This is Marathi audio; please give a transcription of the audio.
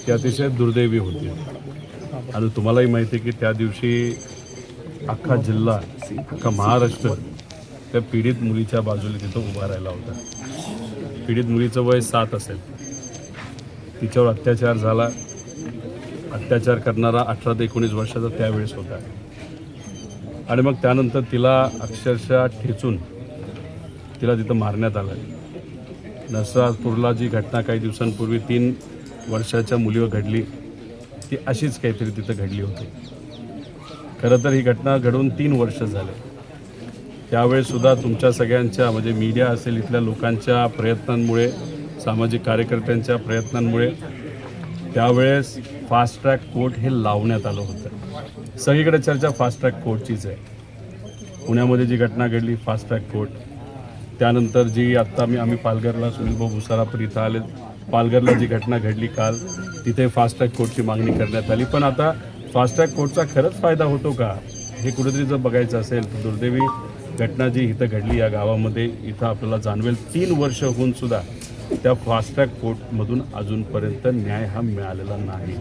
ती अतिशय दुर्दैवी होती. आणि तुम्हालाही माहिती आहे की त्या दिवशी अख्खा जिल्हा, अख्खा महाराष्ट्र त्या पीडित मुलीच्या बाजूला तिथं उभा राहिला होता. पीडित मुलीचं वय 7 असेल. तिच्यावर अत्याचार झाला. अत्याचार करणारा 18 ते 19 वर्षाचा त्यावेळेस होता. आणि मग त्यानंतर तिला अक्षरशः ठेचून तिला तिथं मारण्यात आलं. नसरापूरला जी घटना काही दिवसांपूर्वी 3 वर्षाच्या मुलीवर घडली, ती अशीच काहीतरी तिथं घडली होती. खरं तर ही घटना घडून 3 वर्ष झाले. त्यावेळेससुद्धा तुमच्या सगळ्यांच्या म्हणजे मीडिया असेल, इथल्या लोकांच्या प्रयत्नांमुळे, सामाजिक कार्यकर्त्यांच्या प्रयत्नांमुळे त्यावेळेस फास्ट ट्रॅक कोर्ट हे लावण्यात आलं होतं. सगळीकडे चर्चा फास्ट ट्रॅक कोर्टचीच आहे. पुण्यामध्ये जी घटना घडली फास्ट ट्रॅक कोर्ट, त्यानंतर जी आत्ता आम्ही पालघरला सुनील भाऊ भुसारापूर इथं आले, पालघरला जी घटना घडली काल, तिथे फास्ट ट्रॅक कोर्टची मागणी करण्यात आली. पण आता फास्ट ट्रॅक कोर्टचा खरंच फायदा होतो का हे कुठेतरी जर बघायचं असेल तर दुर्दैवी घटना जी इथं घडली या गावामध्ये, इथं आपल्याला जाणवेल 3 वर्ष होऊन सुद्धा त्या फास्ट ट्रॅक कोर्टमधून अजूनपर्यंत न्याय हा मिळालेला नाही.